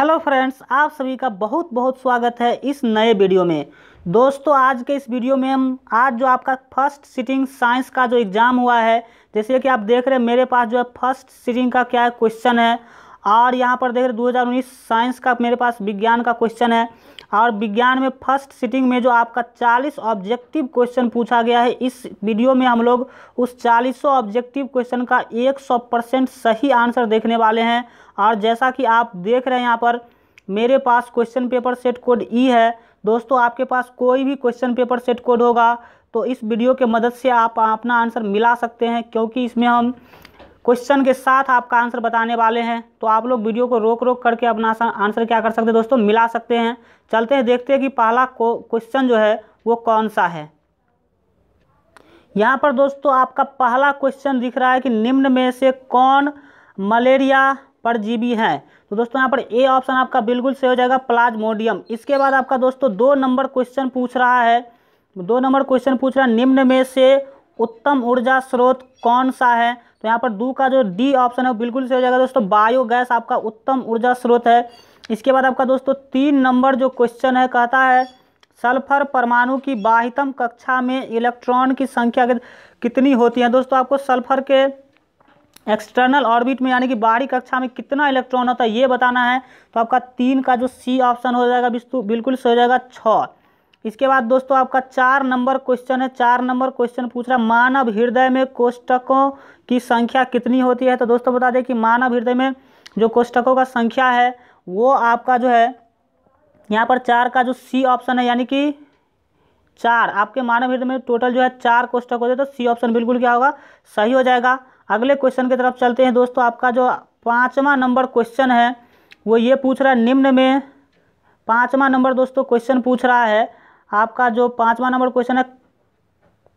Hello friends, आप सभी का बहुत बहुत स्वागत है इस नए वीडियो में। दोस्तों, आज के इस वीडियो में हम आज जो आपका फर्स्ट सिटिंग साइंस का जो एग्ज़ाम हुआ है, जैसे कि आप देख रहे हैं मेरे पास जो है फर्स्ट सिटिंग का क्या क्वेश्चन है, और यहाँ पर देख रहे 2019 साइंस का मेरे पास विज्ञान का क्वेश्चन है। और विज्ञान में फर्स्ट सिटिंग में जो आपका 40 ऑब्जेक्टिव क्वेश्चन पूछा गया है, इस वीडियो में हम लोग उस 40 ऑब्जेक्टिव क्वेश्चन का 100% सही आंसर देखने वाले हैं। और जैसा कि आप देख रहे हैं यहाँ पर मेरे पास क्वेश्चन पेपर सेट कोड ई है। दोस्तों, आपके पास कोई भी क्वेश्चन पेपर सेट कोड होगा तो इस वीडियो के मदद से आप अपना आंसर मिला सकते हैं, क्योंकि इसमें हम क्वेश्चन के साथ आपका आंसर बताने वाले हैं। तो आप लोग वीडियो को रोक रोक करके अपना आंसर क्या कर सकते हैं दोस्तों, मिला सकते हैं। चलते हैं, देखते हैं कि पहला क्वेश्चन जो है वो कौन सा है। यहाँ पर दोस्तों आपका पहला क्वेश्चन दिख रहा है कि निम्न में से कौन मलेरिया परजीवी है। तो दोस्तों यहाँ पर ए ऑप्शन आपका बिल्कुल सही हो जाएगा, प्लाज्मोडियम। इसके बाद आपका दोस्तों 2 नंबर क्वेश्चन पूछ रहा है। 2 नंबर क्वेश्चन पूछ रहा है निम्न में से उत्तम ऊर्जा स्रोत कौन सा है। तो यहाँ पर 2 का जो डी ऑप्शन है वो बिल्कुल सही हो जाएगा दोस्तों, बायोगैस आपका उत्तम ऊर्जा स्रोत है। इसके बाद आपका दोस्तों 3 नंबर जो क्वेश्चन है, कहता है सल्फर परमाणु की बाह्यतम कक्षा में इलेक्ट्रॉन की संख्या कितनी होती है। दोस्तों, आपको सल्फर के एक्सटर्नल ऑर्बिट में यानी कि बाहरी कक्षा में कितना इलेक्ट्रॉन होता है ये बताना है। तो आपका 3 का जो सी ऑप्शन हो जाएगा बिल्कुल सही हो जाएगा 6। इसके बाद दोस्तों आपका 4 नंबर क्वेश्चन है। 4 नंबर क्वेश्चन पूछ रहा है मानव हृदय में कोष्ठकों की संख्या कितनी होती है। तो दोस्तों बता दें कि मानव हृदय में जो कोष्ठकों का संख्या है वो आपका जो है यहाँ पर 4 का जो सी ऑप्शन है, यानी कि 4 आपके मानव हृदय में टोटल जो है 4 कोष्ठक होते हैं। तो सी ऑप्शन बिल्कुल क्या होगा, सही हो जाएगा। अगले क्वेश्चन की तरफ चलते हैं दोस्तों। आपका जो 5वां नंबर क्वेश्चन है वो ये पूछ रहा है निम्न में 5वां नंबर दोस्तों क्वेश्चन पूछ रहा है, आपका जो 5वां नंबर क्वेश्चन है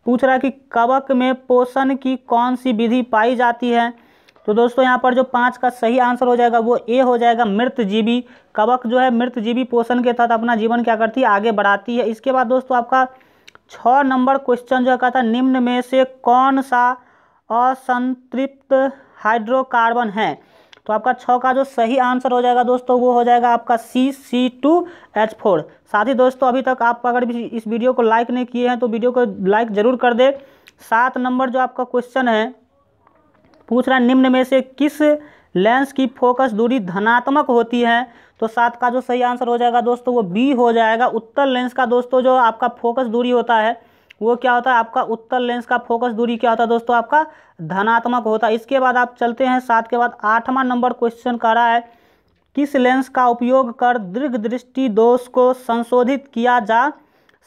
पूछ रहा है कि कवक में पोषण की कौन सी विधि पाई जाती है। तो दोस्तों यहाँ पर जो 5 का सही आंसर हो जाएगा वो ए हो जाएगा, मृतजीवी। कवक जो है मृतजीवी पोषण के तहत अपना जीवन क्या करती है, आगे बढ़ाती है। इसके बाद दोस्तों आपका 6 नंबर क्वेश्चन जो है कहता है निम्न में से कौन सा असंतृप्त हाइड्रोकार्बन है। तो आपका 6 का जो सही आंसर हो जाएगा दोस्तों वो हो जाएगा आपका C2H4। साथ ही दोस्तों अभी तक आप अगर भी इस वीडियो को लाइक नहीं किए हैं तो वीडियो को लाइक जरूर कर दे। 7 नंबर जो आपका क्वेश्चन है पूछ रहा है निम्न में से किस लेंस की फोकस दूरी धनात्मक होती है। तो 7 का जो सही आंसर हो जाएगा दोस्तों वो बी हो जाएगा, उत्तल लेंस का दोस्तों जो आपका फोकस दूरी होता है वो क्या होता है, आपका उत्तल लेंस का फोकस दूरी क्या होता है दोस्तों, आपका धनात्मक होता है। इसके बाद आप चलते हैं 7 के बाद 8वां नंबर क्वेश्चन कर रहा है किस लेंस का उपयोग कर दीर्घ दृष्टि दोष को संशोधित किया जा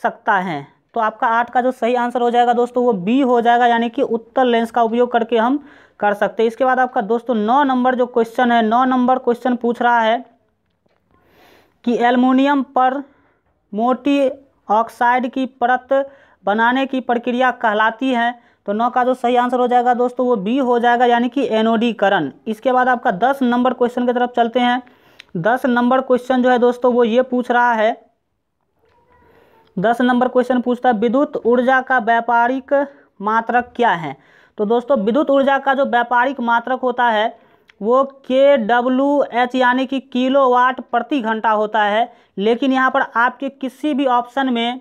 सकता है। तो आपका 8 का जो सही आंसर हो जाएगा दोस्तों वो बी हो जाएगा, यानी कि उत्तल लेंस का उपयोग करके हम कर सकते हैं। इसके बाद आपका दोस्तों 9 नंबर जो क्वेश्चन है, 9 नंबर क्वेश्चन पूछ रहा है कि एल्युमिनियम पर मोटी ऑक्साइड की परत बनाने की प्रक्रिया कहलाती है। तो 9 का जो सही आंसर हो जाएगा दोस्तों वो बी हो जाएगा, यानी कि एनोडीकरण। इसके बाद आपका 10 नंबर क्वेश्चन की तरफ चलते हैं। 10 नंबर क्वेश्चन जो है दोस्तों वो ये पूछ रहा है, 10 नंबर क्वेश्चन पूछता है विद्युत ऊर्जा का व्यापारिक मात्रक क्या है। तो दोस्तों विद्युत ऊर्जा का जो व्यापारिक मात्रक होता है वो kWh यानी कि किलोवाट प्रति घंटा होता है। लेकिन यहाँ पर आपके किसी भी ऑप्शन में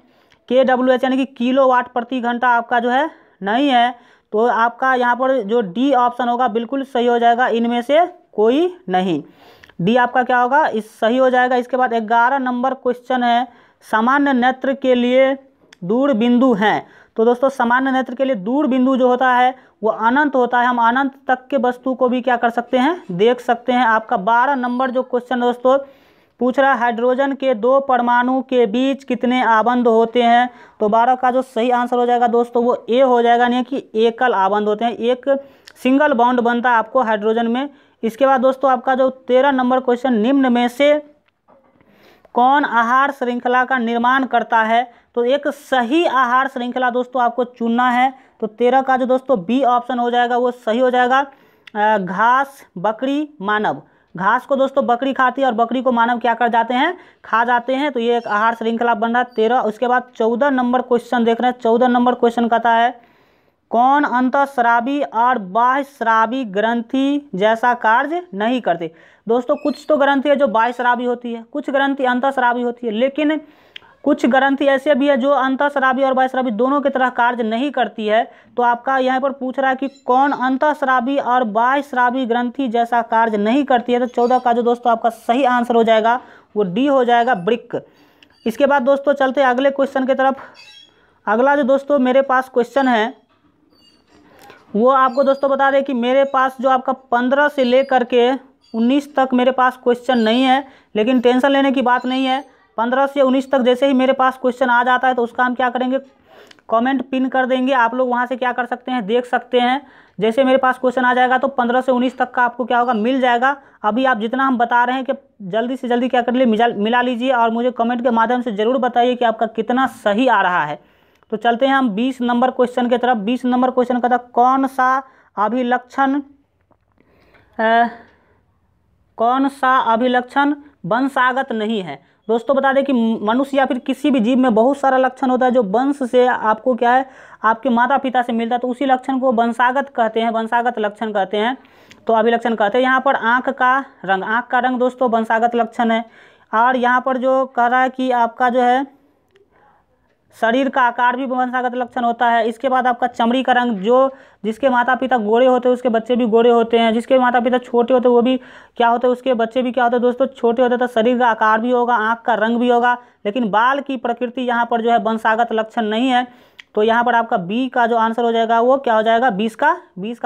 kWh यानी कि किलोवाट प्रति घंटा आपका जो है नहीं है। तो आपका यहाँ पर जो डी ऑप्शन होगा बिल्कुल सही हो जाएगा, इनमें से कोई नहीं, डी आपका क्या होगा, इस सही हो जाएगा। इसके बाद 11 नंबर क्वेश्चन है सामान्य नेत्र के लिए दूर बिंदु हैं। तो दोस्तों सामान्य नेत्र के लिए दूर बिंदु जो होता है वो अनंत होता है, हम अनंत तक के वस्तु को भी क्या कर सकते हैं, देख सकते हैं। आपका 12 नंबर जो क्वेश्चन दोस्तों पूछ रहा है हाइड्रोजन के 2 परमाणु के बीच कितने आबंध होते हैं। तो 12 का जो सही आंसर हो जाएगा दोस्तों वो ए हो जाएगा, यानी कि एकल आबंध होते हैं, एक सिंगल बॉन्ड बनता है आपको हाइड्रोजन में। इसके बाद दोस्तों आपका जो 13 नंबर क्वेश्चन निम्न में से कौन आहार श्रृंखला का निर्माण करता है। तो एक सही आहार श्रृंखला दोस्तों आपको चुनना है। तो 13 का जो दोस्तों बी ऑप्शन हो जाएगा वो सही हो जाएगा, घास, बकरी, मानव। घास को दोस्तों बकरी खाती है और बकरी को मानव क्या कर जाते हैं, खा जाते हैं। तो ये एक आहार श्रृंखला बन रहा है 13। उसके बाद 14 नंबर क्वेश्चन देख रहे हैं। 14 नंबर क्वेश्चन कहता है कौन अंतःस्रावी और बाह्यस्रावी ग्रंथि जैसा कार्य नहीं करते। दोस्तों कुछ तो ग्रंथि है जो बाह्यस्रावी होती है, कुछ ग्रंथि अंतःस्रावी होती है, लेकिन कुछ ग्रंथि ऐसे भी है जो अंतःस्रावी और बाह्यस्रावी दोनों की तरह कार्य नहीं करती है। तो आपका यहाँ पर पूछ रहा है कि कौन अंतःस्रावी और बाह्यस्रावी ग्रंथि जैसा कार्य नहीं करती है। तो 14 का जो दोस्तों आपका सही आंसर हो जाएगा वो डी हो जाएगा, वृक्क। इसके बाद दोस्तों चलते हैं अगले क्वेश्चन की तरफ। अगला जो दोस्तों मेरे पास क्वेश्चन है वो आपको दोस्तों बता दें कि मेरे पास जो आपका 15 से लेकर के 19 तक मेरे पास क्वेश्चन नहीं है, लेकिन टेंशन लेने की बात नहीं है। 15 से 19 तक जैसे ही मेरे पास क्वेश्चन आ जाता है तो उसका हम क्या करेंगे, कमेंट पिन कर देंगे। आप लोग वहां से क्या कर सकते हैं, देख सकते हैं। जैसे मेरे पास क्वेश्चन आ जाएगा तो 15 से 19 तक का आपको क्या होगा, मिल जाएगा। अभी आप जितना हम बता रहे हैं कि जल्दी से जल्दी क्या कर लिए, मिला लीजिए और मुझे कमेंट के माध्यम से ज़रूर बताइए कि आपका कितना सही आ रहा है। तो चलते हैं हम 20 नंबर क्वेश्चन की तरफ। 20 नंबर क्वेश्चन का था कौन सा अभिलक्षण वंशागत नहीं है। दोस्तों बता दें कि मनुष्य या फिर किसी भी जीव में बहुत सारा लक्षण होता है जो वंश से आपको क्या है, आपके माता पिता से मिलता है, तो उसी लक्षण को वंशागत कहते हैं, वंशागत लक्षण कहते हैं, तो अभिलक्षण कहते हैं। यहाँ पर आँख का रंग दोस्तों वंशागत लक्षण है। और यहाँ पर जो कह रहा है कि आपका जो है शरीर का आकार भी वंशागत लक्षण होता है। इसके बाद आपका चमड़ी का रंग, जो जिसके माता पिता गोरे होते हैं उसके बच्चे भी गोरे होते हैं, जिसके माता पिता छोटे होते हैं वो भी क्या होते हैं, उसके बच्चे भी क्या होते हैं दोस्तों, छोटे होते हैं। तो शरीर का आकार भी होगा, आँख का रंग भी होगा, लेकिन बाल की प्रकृति यहाँ पर जो है वंशागत लक्षण नहीं है। तो यहाँ पर आपका बी का जो आंसर हो जाएगा वो क्या हो जाएगा, 20 का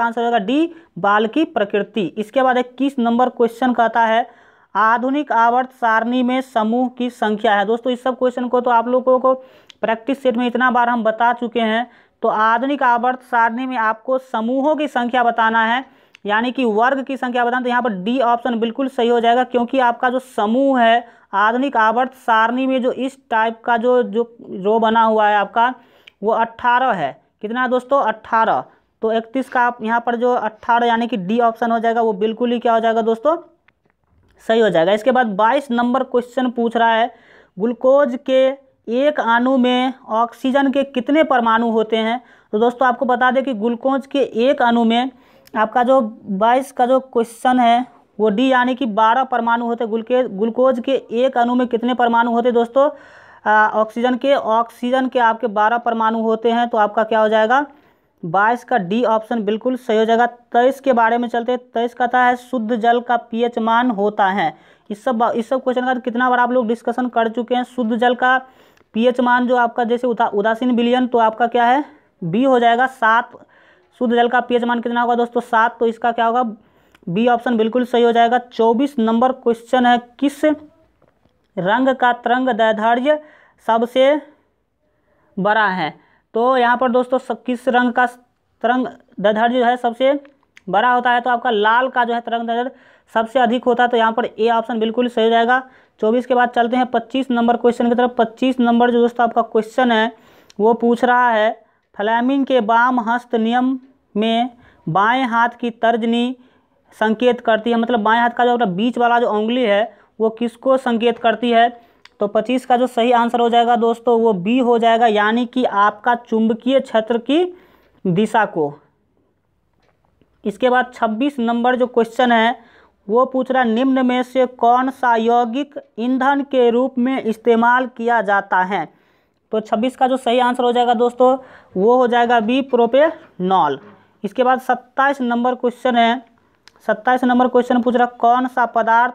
आंसर हो जाएगा डी, बाल की प्रकृति। इसके बाद 21 नंबर क्वेश्चन कहता है आधुनिक आवर्त सारणी में समूह की संख्या है। दोस्तों इस सब क्वेश्चन को तो आप लोगों को प्रैक्टिस सेट में इतना बार हम बता चुके हैं। तो आधुनिक आवर्त सारणी में आपको समूहों की संख्या बताना है, यानी कि वर्ग की संख्या बताना। तो यहाँ पर डी ऑप्शन बिल्कुल सही हो जाएगा, क्योंकि आपका जो समूह है आधुनिक आवर्त सारणी में जो इस टाइप का जो रो बना हुआ है आपका वो 18 है। कितना है दोस्तों, 18। तो 31 का आप यहाँ पर जो 18 यानी कि डी ऑप्शन हो जाएगा वो बिल्कुल ही क्या हो जाएगा दोस्तों, सही हो जाएगा। इसके बाद 22 नंबर क्वेश्चन पूछ रहा है ग्लूकोज के एक अणु में ऑक्सीजन के कितने परमाणु होते हैं। तो दोस्तों आपको बता दें कि ग्लूकोज के एक अणु में आपका जो 22 का जो क्वेश्चन है वो डी यानी कि 12 परमाणु होते हैं। ग्लूकोज के एक अणु में कितने परमाणु होते हैं दोस्तों, ऑक्सीजन के आपके 12 परमाणु होते हैं। तो आपका क्या हो जाएगा, 22 का डी ऑप्शन बिल्कुल सही हो जाएगा। 23 के बारे में चलते हैं। 23 कहता है शुद्ध जल का पीएच मान होता है। इस सब क्वेश्चन का कितना बार आप लोग डिस्कशन कर चुके हैं। शुद्ध जल का पीएच मान जो आपका जैसे उदासीन विलयन, तो आपका क्या है, बी हो जाएगा 7। शुद्ध जल का पीएच मान कितना होगा दोस्तों, 7। तो इसका क्या होगा, बी ऑप्शन बिल्कुल सही हो जाएगा। 24 नंबर क्वेश्चन है किस रंग का तरंग दैर्ध्य सबसे बड़ा है। तो यहाँ पर दोस्तों किस रंग का तरंग दैर्ध्य जो है सबसे बड़ा होता है, तो आपका लाल का जो है तरंग दैर्ध्य सबसे अधिक होता है। तो यहाँ पर ए ऑप्शन बिल्कुल सही हो जाएगा। 24 के बाद चलते हैं 25 नंबर क्वेश्चन की तरफ। 25 नंबर जो दोस्तों आपका क्वेश्चन है वो पूछ रहा है फ्लेमिंग के वाम हस्त नियम में बाएं हाथ की तर्जनी संकेत करती है, मतलब बाएं हाथ का जो बीच वाला जो उंगली है वो किसको संकेत करती है। तो 25 का जो सही आंसर हो जाएगा दोस्तों वो बी हो जाएगा, यानी कि आपका चुंबकीय क्षेत्र की दिशा को। इसके बाद 26 नंबर जो क्वेश्चन है वो पूछ रहा है निम्न में से कौन सा यौगिक ईंधन के रूप में इस्तेमाल किया जाता है। तो 26 का जो सही आंसर हो जाएगा दोस्तों वो हो जाएगा बी, प्रोपेनॉल। इसके बाद 27 नंबर क्वेश्चन है। 27 नंबर क्वेश्चन पूछ रहा कौन सा पदार्थ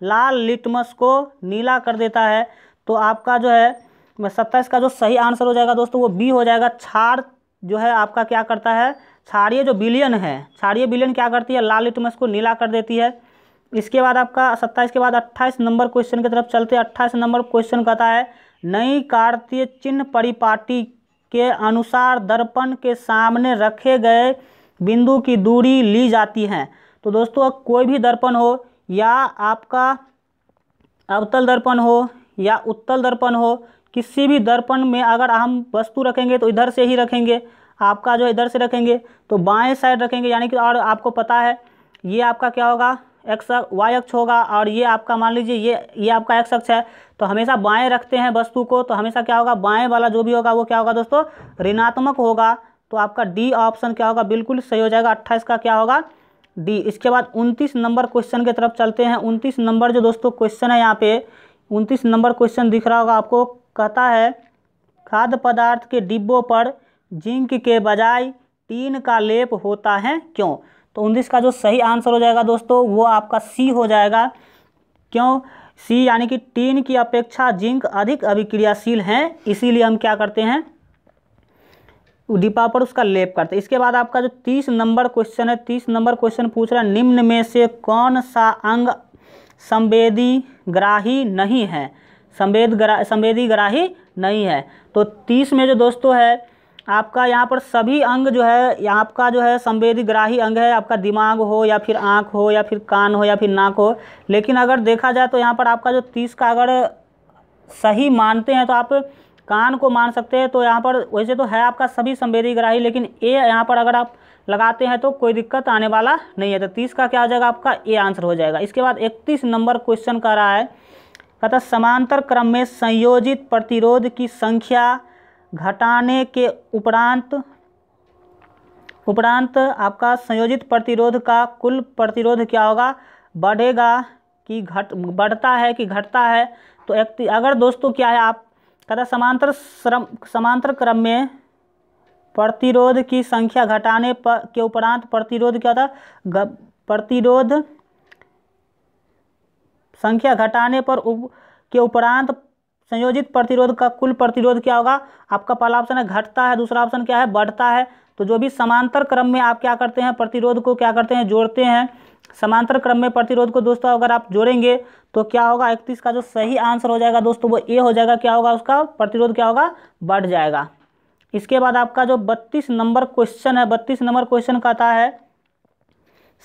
लाल लिटमस को नीला कर देता है। तो आपका जो है 27 का जो सही आंसर हो जाएगा दोस्तों वो बी हो जाएगा। क्षार जो है आपका क्या करता है, क्षारीय जो विलयन है, क्षारीय विलयन क्या करती है, लाल लिटमस को नीला कर देती है। इसके बाद आपका 27 के बाद 28 नंबर क्वेश्चन की तरफ चलते हैं। 28 नंबर क्वेश्चन कहता है नई कार्तीय चिन्ह परिपाटी के अनुसार दर्पण के सामने रखे गए बिंदु की दूरी ली जाती है। तो दोस्तों कोई भी दर्पण हो, या आपका अवतल दर्पण हो या उत्तल दर्पण हो, किसी भी दर्पण में अगर हम वस्तु रखेंगे तो इधर से ही रखेंगे, आपका जो इधर से रखेंगे तो बाएं साइड रखेंगे, यानी कि और आपको पता है ये आपका क्या होगा, एक्स वाई अक्ष होगा, और ये आपका मान लीजिए ये आपका एक्स अक्ष है। तो हमेशा बाएं रखते हैं वस्तु को, तो हमेशा क्या होगा, बाएं वाला जो भी होगा वो क्या होगा दोस्तों, ऋणात्मक होगा। तो आपका डी ऑप्शन क्या होगा, बिल्कुल सही हो जाएगा। 28 का क्या होगा, डी। इसके बाद 29 नंबर क्वेश्चन की तरफ चलते हैं। 29 नंबर जो दोस्तों क्वेश्चन है, यहाँ पे 29 नंबर क्वेश्चन दिख रहा होगा आपको। कहता है खाद्य पदार्थ के डिब्बों पर जिंक के बजाय टीन का लेप होता है क्यों? तो 19 का जो सही आंसर हो जाएगा दोस्तों वो आपका सी हो जाएगा। क्यों सी? यानी कि टीन की अपेक्षा जिंक अधिक अभिक्रियाशील है, इसीलिए हम क्या करते हैं, डिब्बा पर उसका लेप करते हैं। इसके बाद आपका जो 30 नंबर क्वेश्चन है, 30 नंबर क्वेश्चन पूछ रहा है निम्न में से कौन सा अंग संवेदीग्राही नहीं है? संवेदीग्राही नहीं है। तो 30 में जो दोस्तों है आपका यहाँ पर सभी अंग जो है, आपका जो है संवेदीग्राही अंग है, आपका दिमाग हो या फिर आँख हो या फिर कान हो या फिर नाक हो। लेकिन अगर देखा जाए तो यहाँ पर आपका जो 30 का अगर सही मानते हैं तो आप कान को मान सकते हैं। तो यहाँ पर वैसे तो है आपका सभी संवेदीग्राही, लेकिन ए यहाँ पर अगर आप लगाते हैं तो कोई दिक्कत आने वाला नहीं है। तो 30 का क्या हो जाएगा, आपका ए आंसर हो जाएगा। इसके बाद 31 नंबर क्वेश्चन कर रहा है, कहता समांतर क्रम में संयोजित प्रतिरोध की संख्या घटाने के उपरांत आपका संयोजित प्रतिरोध का कुल प्रतिरोध क्या होगा, बढ़ेगा कि बढ़ता है कि घटता है? तो अगर दोस्तों क्या है, आप कहता समांतर क्रम में प्रतिरोध की संख्या घटाने पर के उपरांत प्रतिरोध क्या था, प्रतिरोध संख्या घटाने पर के उपरांत संयोजित प्रतिरोध का कुल प्रतिरोध क्या होगा? आपका पहला ऑप्शन है घटता है, दूसरा ऑप्शन क्या है, बढ़ता है। तो जो भी समांतर क्रम में आप क्या करते हैं, प्रतिरोध को क्या करते हैं, जोड़ते हैं। समांतर क्रम में प्रतिरोध को दोस्तों अगर आप जोड़ेंगे तो क्या होगा, 31 का जो सही आंसर हो जाएगा दोस्तों वो ए हो जाएगा। क्या होगा, उसका प्रतिरोध क्या होगा, बढ़ जाएगा। इसके बाद आपका जो 32 नंबर क्वेश्चन है, 32 नंबर क्वेश्चन कहता है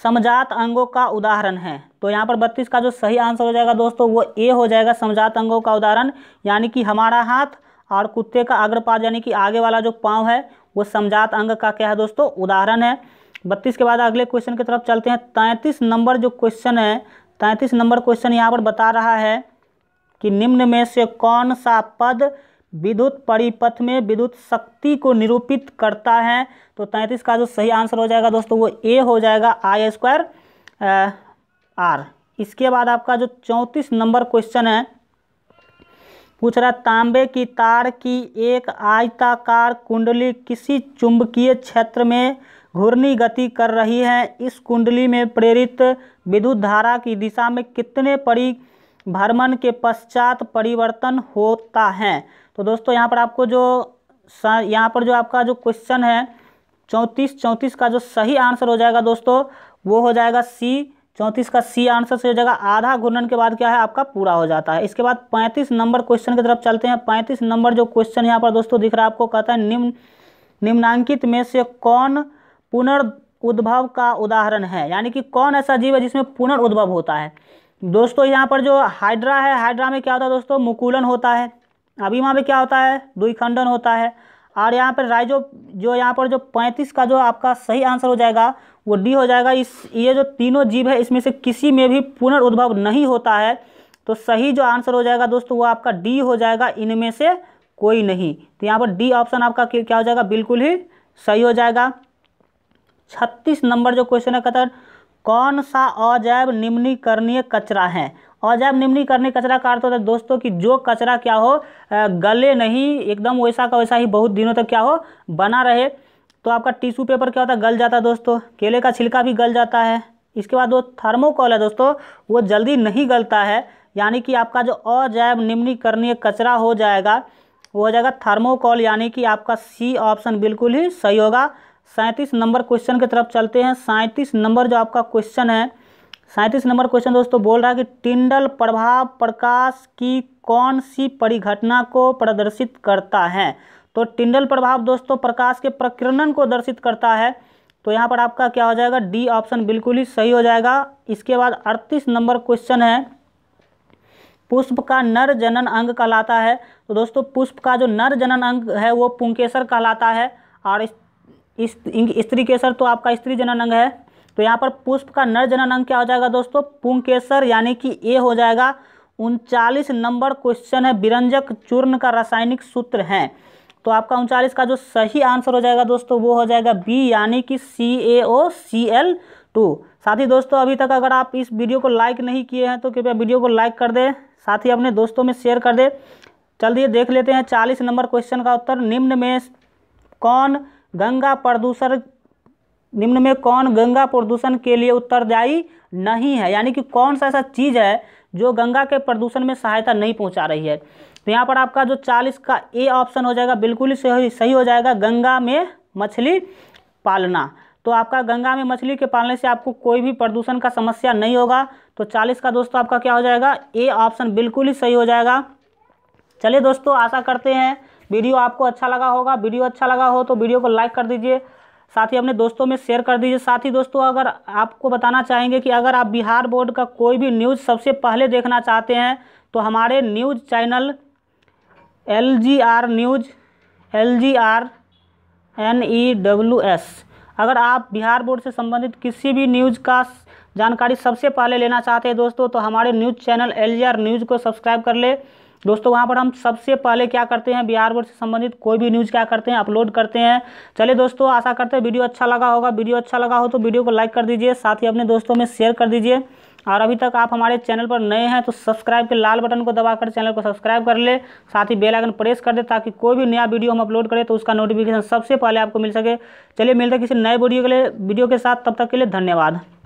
समजात अंगों का उदाहरण है। तो यहाँ पर 32 का जो सही आंसर हो जाएगा दोस्तों वो ए हो जाएगा। समजात अंगों का उदाहरण यानी कि हमारा हाथ और कुत्ते का अग्रपाद यानी कि आगे वाला जो पाँव है वो समजात अंग का क्या है दोस्तों, उदाहरण है। 32 के बाद अगले क्वेश्चन की तरफ चलते हैं। 33 नंबर जो क्वेश्चन है, 33 नंबर क्वेश्चन यहाँ पर बता रहा है कि निम्न में से कौन सा पद विद्युत परिपथ में विद्युत शक्ति को निरूपित करता है? तो 33 का जो सही आंसर हो जाएगा दोस्तों वो ए हो जाएगा, I² R। इसके बाद आपका जो 34 नंबर क्वेश्चन है पूछ रहा है तांबे की तार की एक आयताकार कुंडली किसी चुंबकीय क्षेत्र में घूर्णी गति कर रही है। इस कुंडली में प्रेरित विद्युत धारा की दिशा में कितने परिभ्रमण के पश्चात परिवर्तन होता है? तो दोस्तों यहाँ पर आपको जो आपका जो क्वेश्चन है 34 का जो सही आंसर हो जाएगा दोस्तों वो हो जाएगा सी। 34 का सी आंसर से हो जाएगा। आधा घूर्णन के बाद क्या है, आपका पूरा हो जाता है। इसके बाद 35 नंबर क्वेश्चन की तरफ चलते हैं। 35 नंबर जो क्वेश्चन यहाँ पर दोस्तों दिख रहा है आपको, कहता है निम्नांकित में से कौन पुनर्उद्भव का उदाहरण है? यानी कि कौन ऐसा जीव है जिसमें पुनर्उद्भव होता है? दोस्तों यहाँ पर जो हाइड्रा है, हाइड्रा में क्या होता है दोस्तों, मुकुलन होता है। अबीमा में क्या होता है, द्विखंडन होता है। और यहाँ पर यहाँ पर जो 35 का जो आपका सही आंसर हो जाएगा वो डी हो जाएगा। ये जो तीनों जीव है इसमें से किसी में भी पुनर्उद्भव नहीं होता है। तो सही जो आंसर हो जाएगा दोस्तों वो आपका डी हो जाएगा, इनमें से कोई नहीं। तो यहाँ पर डी ऑप्शन आपका क्या हो जाएगा, बिल्कुल ही सही हो जाएगा। 36 नंबर जो क्वेश्चन है, कहता है कौन सा अजैव निम्नीकरणीय कचरा है? अजैव निम्नीकरणीय कचरा का अर्थ होता है दोस्तों कि जो कचरा क्या हो, गले नहीं, एकदम वैसा का वैसा ही बहुत दिनों तक क्या हो, बना रहे। तो आपका टिश्यू पेपर क्या होता है, गल जाता है दोस्तों। केले का छिलका भी गल जाता है। इसके बाद वो थर्मोकोल है दोस्तों, वो जल्दी नहीं गलता है। यानी कि आपका जो अजैव निम्नीकरणीय कचरा हो जाएगा वो हो जाएगा थर्मोकोल, यानी कि आपका सी ऑप्शन बिल्कुल ही सही होगा। 37 नंबर क्वेश्चन की तरफ चलते हैं। 37 नंबर जो आपका क्वेश्चन है, 37 नंबर क्वेश्चन दोस्तों बोल रहा है कि टिंडल प्रभाव प्रकाश की कौन सी परिघटना को प्रदर्शित करता है? तो टिंडल प्रभाव दोस्तों प्रकाश के प्रकीर्णन को दर्शित करता है। तो यहाँ पर आपका क्या हो जाएगा, डी ऑप्शन बिल्कुल ही सही हो जाएगा। इसके बाद 38 नंबर क्वेश्चन है, पुष्प का नर जनन अंग कहलाता है। तो दोस्तों पुष्प का जो नर जनन अंग है वो पुंकेसर कहलाता है, और स्त्री केसर तो आपका स्त्री जनन अंग है। तो यहाँ पर पुष्प का नर जनन अंग क्या हो जाएगा दोस्तों, पुंकेसर, यानी कि ए हो जाएगा। 39 नंबर क्वेश्चन है, विरंजक चूर्ण का रासायनिक सूत्र है। तो आपका 39 का जो सही आंसर हो जाएगा दोस्तों वो हो जाएगा बी, यानी कि CaOCl2। साथ ही दोस्तों अभी तक अगर आप इस वीडियो को लाइक नहीं किए हैं तो कृपया वीडियो को लाइक कर दें, साथ ही अपने दोस्तों में शेयर कर दें। चलिए देख लेते हैं 40 नंबर क्वेश्चन का उत्तर। निम्न में कौन गंगा प्रदूषण के लिए उत्तरदायी नहीं है, यानी कि कौन सा ऐसा चीज़ है जो गंगा के प्रदूषण में सहायता नहीं पहुंचा रही है। तो यहाँ पर आपका जो 40 का ए ऑप्शन हो जाएगा बिल्कुल ही सही हो जाएगा, गंगा में मछली पालना। तो आपका गंगा में मछली के पालने से आपको कोई भी प्रदूषण का समस्या नहीं होगा। तो 40 का दोस्तों आपका क्या हो जाएगा, ए ऑप्शन बिल्कुल ही सही हो जाएगा। चलिए दोस्तों, आशा करते हैं वीडियो आपको अच्छा लगा होगा। वीडियो अच्छा लगा हो तो वीडियो को लाइक कर दीजिए, साथ ही अपने दोस्तों में शेयर कर दीजिए। साथ ही दोस्तों अगर आपको बताना चाहेंगे कि अगर आप बिहार बोर्ड का कोई भी न्यूज़ सबसे पहले देखना चाहते हैं तो हमारे news channel LGR news, LGRNEWS, अगर आप बिहार बोर्ड से संबंधित किसी भी न्यूज़ का जानकारी सबसे पहले लेना चाहते हैं दोस्तों तो हमारे न्यूज़ चैनल LGR न्यूज़ को सब्सक्राइब कर ले दोस्तों। वहाँ पर हम सबसे पहले क्या करते हैं, बिहार बोर्ड से संबंधित कोई भी न्यूज़ क्या करते हैं, अपलोड करते हैं। चलिए दोस्तों, आशा करते हैं वीडियो अच्छा लगा होगा। वीडियो अच्छा लगा हो तो वीडियो को लाइक कर दीजिए, साथ ही अपने दोस्तों में शेयर कर दीजिए। और अभी तक आप हमारे चैनल पर नए हैं तो सब्सक्राइब के लाल बटन को दबाकर चैनल को सब्सक्राइब कर ले, साथ ही बेल आइकन प्रेस कर दे ताकि कोई भी नया वीडियो हम अपलोड करें तो उसका नोटिफिकेशन सबसे पहले आपको मिल सके। चलिए मिलते हैं किसी नए वीडियो के साथ, तब तक के लिए धन्यवाद।